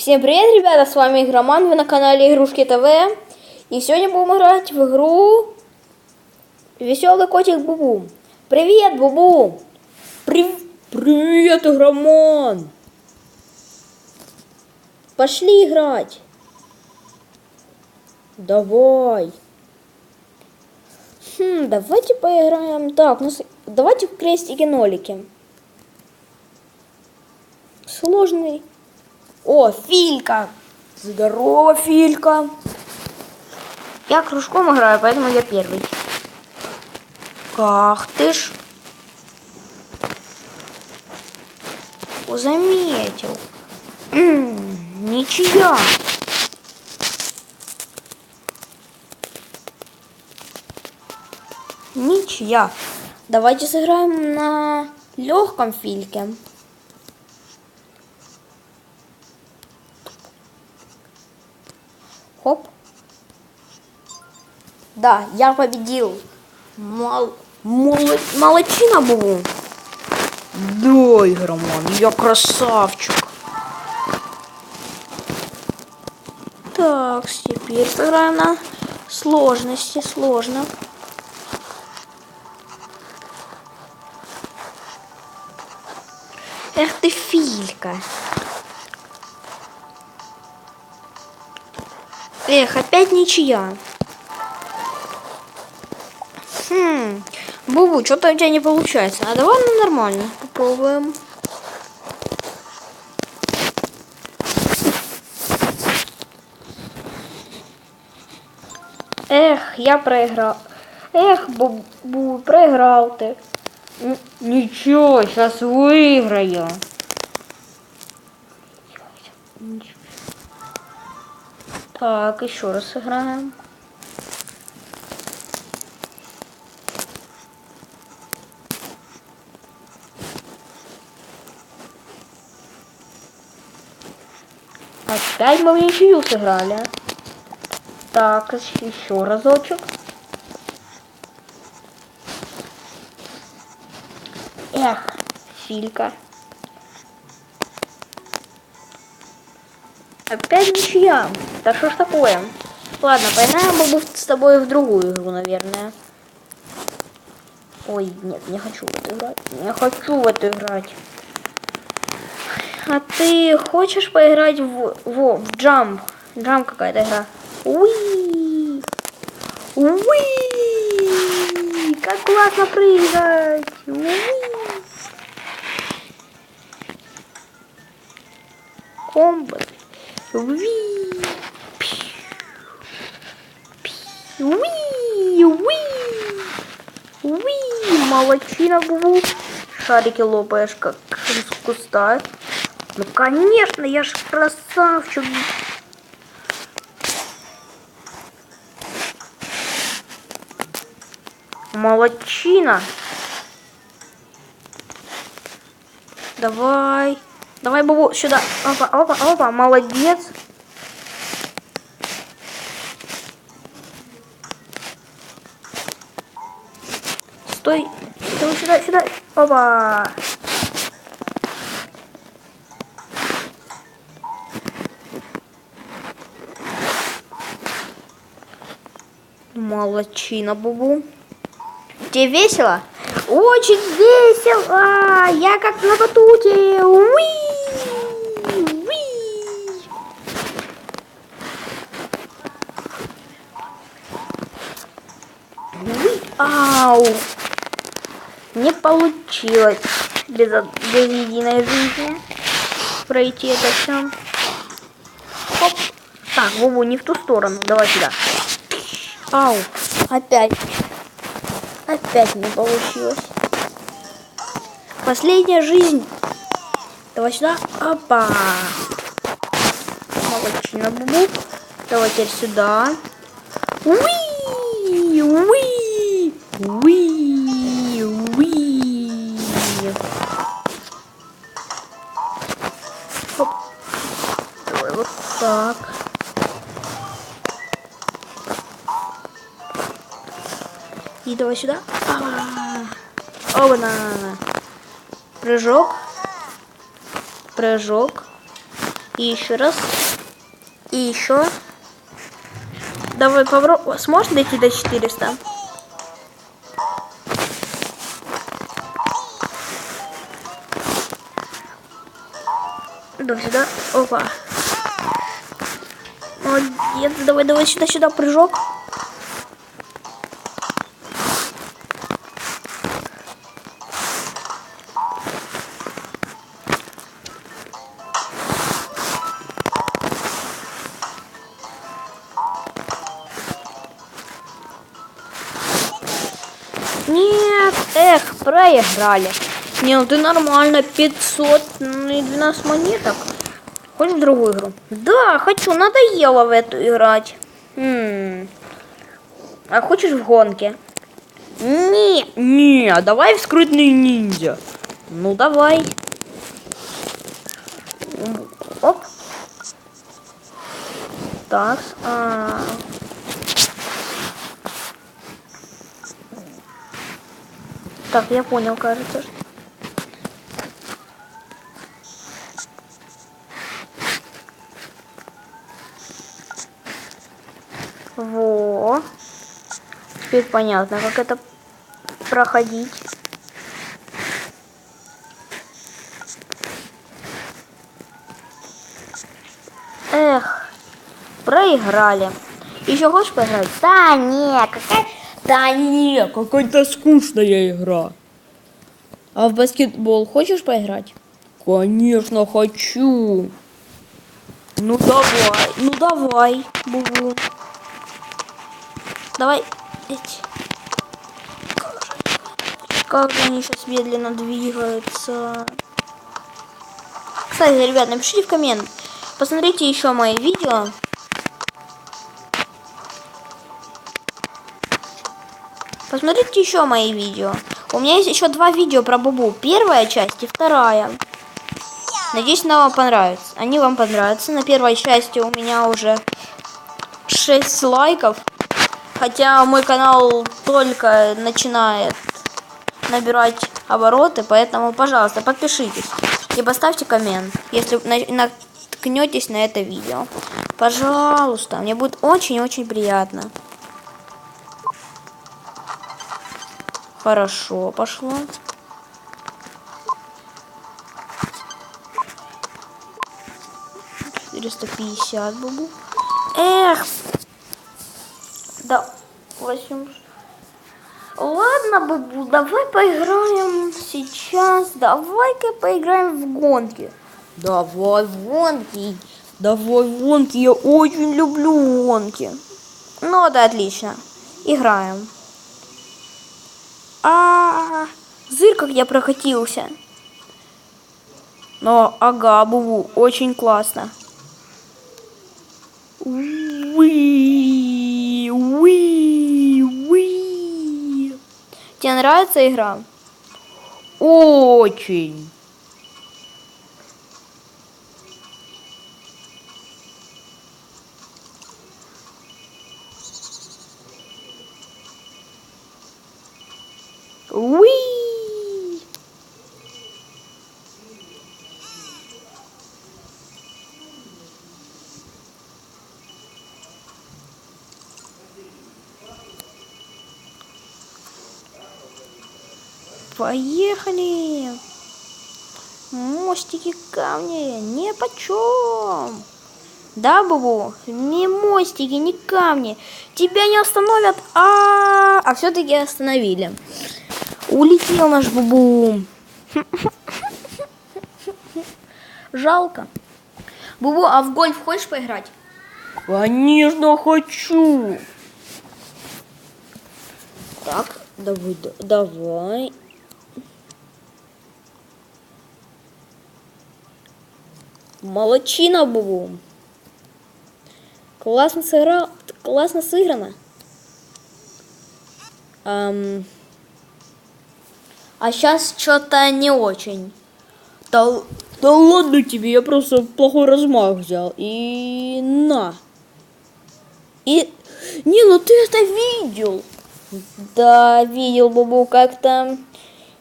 Всем привет, ребята, с вами Игроман, вы на канале Игрушки ТВ. И сегодня будем играть в игру Веселый котик Бубу. Привет, Бубу! Привет, Игроман! Пошли играть! Давай! Давайте поиграем. Так, давайте в крестики-нолики. Сложный. О, Филька! Здорово, Филька! Я кружком играю, поэтому я первый. Ах ты ж! Заметил. Ничья. Ничья. Давайте сыграем на легком Фильке. Хоп. Да, я победил. Молодчина Бубу. Да, Игроман, я красавчик. Так, теперь сыграем на сложности. Сложно. Эх ты, Филька. Эх, опять ничья. Бубу, что-то у тебя не получается. А давай нормально попробуем. Эх, я проиграл. Эх, Бубу, проиграл ты. Ничего, сейчас выиграю. Так, еще раз сыграем. Опять мы в ничью сыграли. Так, еще разочек. Эх, Филька. Опять ничья. Да что ж такое? Ладно, поиграем Бубу с тобой в другую игру, наверное. Ой, нет, не хочу в эту играть. Не хочу в эту играть. А ты хочешь поиграть в Jump? Jump какая-то игра. Уи! Уи! Как классно прыгать! Уи! Комбо. Уи! Уи! Уи! Уи! Молодчина, Бубу. Шарики лопаешь, как из куста. Ну, конечно, я ж красавчик. Молодчина. Давай. Давай, Бубу, сюда. Опа, опа, опа, молодец. Стой. Стой, сюда, сюда. Опа. Молодчина, Бубу. Тебе весело? Очень весело! Я как на батуте! Уи! Уи! Уи! Ау! Не получилось без единой жизни пройти это все. Хоп! Так, Бубу, не в ту сторону. Давай сюда. Ау! Опять. Опять не получилось. Последняя жизнь. Давай сюда. Опа. Молодчина, Бубу. Давай теперь сюда. Уи! Уи! Уи! Уи! Хоп. Давай вот так. И давай сюда. Оба-на. Прыжок. Прыжок. И еще раз. И еще. Давай попробуй. Сможешь дойти до 400? Давай сюда. Опа. Молодец. Давай, давай сюда, прыжок. Нет, эх, проиграли. Не, ну ты нормально, 500 и 12 монеток. Хочешь в другую игру? Да, хочу, надоело в эту играть. А хочешь в гонке? Не, давай в скрытный ниндзя. Ну давай. Оп. Так. Так, я понял, кажется. Во. Теперь понятно, как это проходить. Эх, проиграли. Еще хочешь поиграть? Да не, какая... Да не, какая-то скучная игра. А в баскетбол хочешь поиграть? Конечно, хочу. Ну давай, Бубу. Давай. Как же они сейчас медленно двигаются. Кстати, ребят, напишите в коммент. Посмотрите еще мои видео. Посмотрите еще мои видео. У меня есть еще 2 видео про Бубу. Первая часть и вторая. Надеюсь, она вам понравится. Они вам понравятся. На первой части у меня уже 6 лайков. Хотя мой канал только начинает набирать обороты. Поэтому, пожалуйста, подпишитесь. И поставьте коммент, если наткнетесь на это видео. Пожалуйста, мне будет очень-очень приятно. Хорошо, пошло. $450 Бубу. Эх! Да, 8. Ладно, Бубу, давай поиграем сейчас. Давай-ка поиграем в гонки. Давай в гонки. Давай в гонки. Я очень люблю гонки. Ну да, отлично. Играем. Зырь, как я прокатился. Но, ага, Бубу, очень классно. Уи. Тебе нравится игра? Очень. Уи. Поехали. Мостики, камни, не почем. Да, Бубу? Не мостики, не камни. Тебя не остановят. А все-таки остановили. Улетел наш Бубу. Жалко. Бубу, а в гольф хочешь поиграть? Конечно, хочу. Так, давай. Молодчина, Бубу. Классно сыграл. Классно сыграно. А сейчас что-то не очень. Да ладно тебе, я просто плохой размах взял. И на. И... Не, ну ты это видел. Да, видел, Бубу, как-то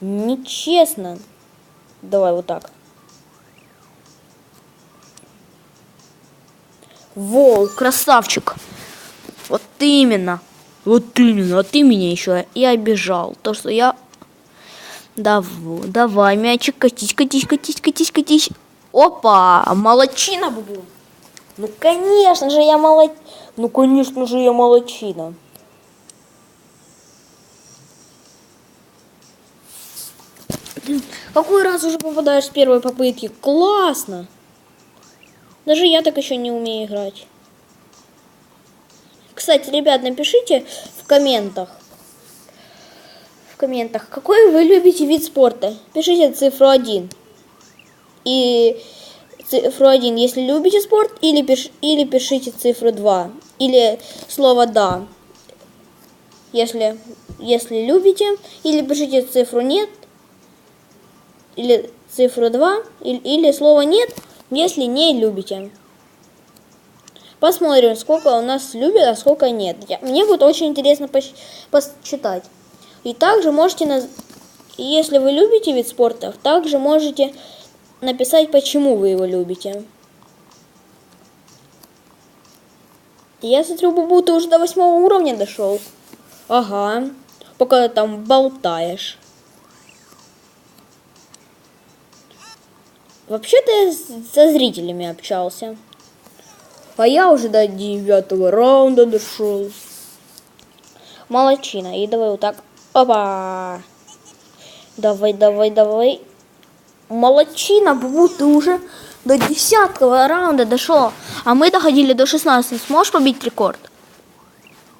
нечестно. Давай вот так. Волк, красавчик. Вот именно. Вот именно. А ты меня еще и обижал. То, что я... Давай, мячик, катись, катись, катись, катись, катись. Опа, молодчина, Бубу. Ну, конечно же, я молодчина. Какой раз уже попадаешь с первой попытки? Классно. Даже я так еще не умею играть. Кстати, ребят, напишите в комментах, какой вы любите вид спорта. Пишите цифру 1. И цифру 1, если любите спорт, или пишите цифру 2. Или слово «да», если любите. Или пишите цифру «нет», или цифру 2, или слово «нет», если не любите. Посмотрим, сколько у нас любят, а сколько нет. Мне будет очень интересно посчитать. И также можете, если вы любите вид спорта, также можете написать, почему вы его любите. Я смотрю, Бубу, ты уже до 8 уровня дошел. Ага, пока ты там болтаешь. Вообще-то я со зрителями общался. А я уже до 9 раунда дошел. Молодчина. И давай вот так. Опа. Давай, давай, давай. Молодчина, Бубу, ты уже до 10 раунда дошел. А мы доходили до 16. Сможешь побить рекорд?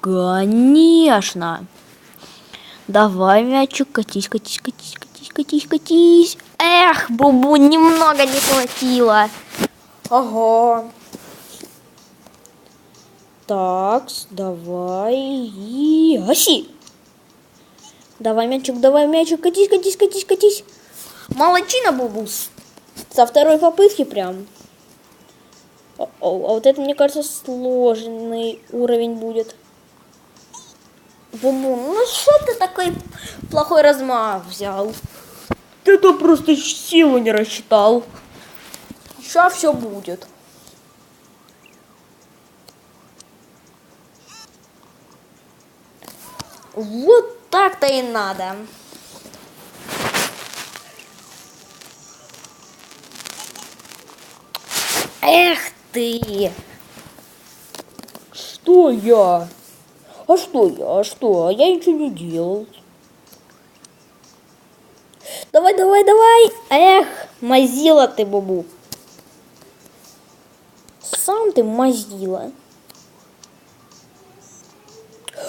Конечно. Давай, мячик, катись, катись, катись, катись, катись, катись. Эх, Бубу, немного не хватило. Ага. Так, давай и гаси. Давай, мячик, катись, катись, катись, катись. Молодчина, Бубус. Со второй попытки прям. А вот это, мне кажется, сложный уровень будет. Бубу, ну что ты такой плохой размах взял? Ты-то просто силу не рассчитал. Сейчас все будет. Вот так-то и надо. Эх ты! Что я? А что я? А что? Я ничего не делал. Давай, давай, давай! Эх, мазила ты, Бубу. Сам ты мазила.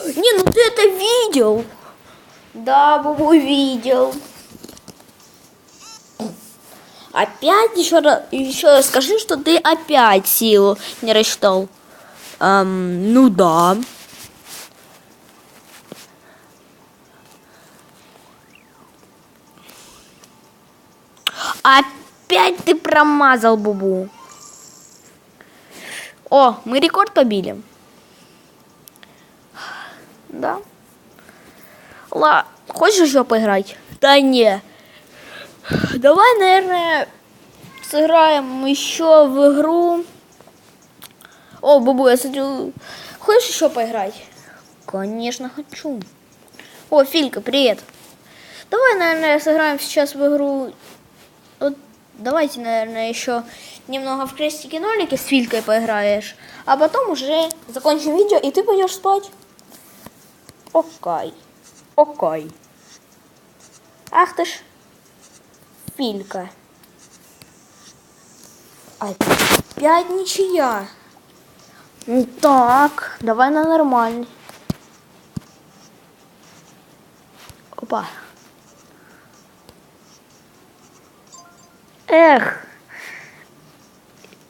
Не, ну ты это видел? Да, Бубу, видел. Опять еще скажи, что ты опять силу не рассчитал. Ну да. Опять ты промазал, Бубу. О, мы рекорд побили. Да. Хочешь еще поиграть? Да не. Давай, наверное, сыграем еще в игру. О, Бубу, я смотрю. Хочешь еще поиграть? Конечно, хочу. О, Филька, привет. Давай, наверное, сыграем сейчас в игру. Вот, давайте, наверное, еще немного в крестики-нолики с Филькой поиграешь. А потом уже закончим видео, и ты пойдешь спать. Окей. Окей. Ах ты ж. Филька. Опять ничья. Так, давай на нормальный. Опа. Эх.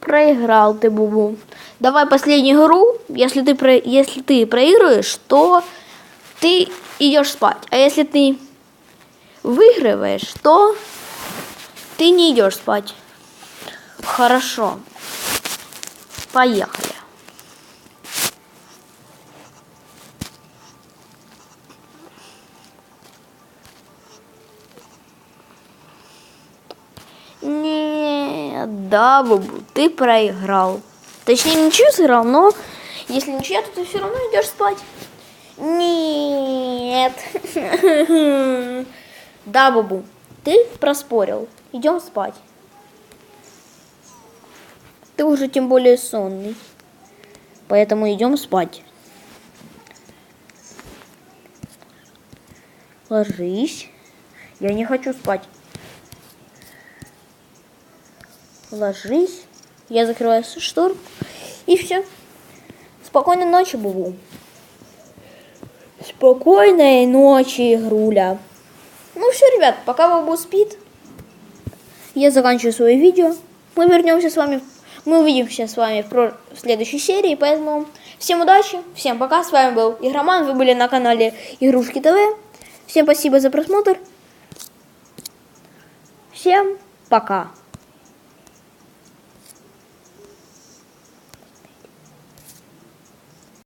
Проиграл ты, Бубу. Давай последнюю игру. Если ты проигрываешь, то ты идешь спать. А если ты выигрываешь, то ты не идешь спать. Хорошо. Поехали. Нет, да, Бубу, ты проиграл. Точнее, ничью сыграл, но если ничья, то ты все равно идешь спать. Нет. Да, Бубу, ты проспорил. Идем спать. Ты уже тем более сонный. Поэтому идем спать. Ложись. Я не хочу спать. Ложись. Я закрываю шторку. И все. Спокойной ночи, Бубу. Спокойной ночи, Игруля. Ну все, ребят, пока Бубу спит, я заканчиваю свое видео. Мы вернемся с вами, мы увидимся с вами в следующей серии. Поэтому всем удачи, всем пока. С вами был Игроман, вы были на канале Игрушки ТВ. Всем спасибо за просмотр. Всем пока.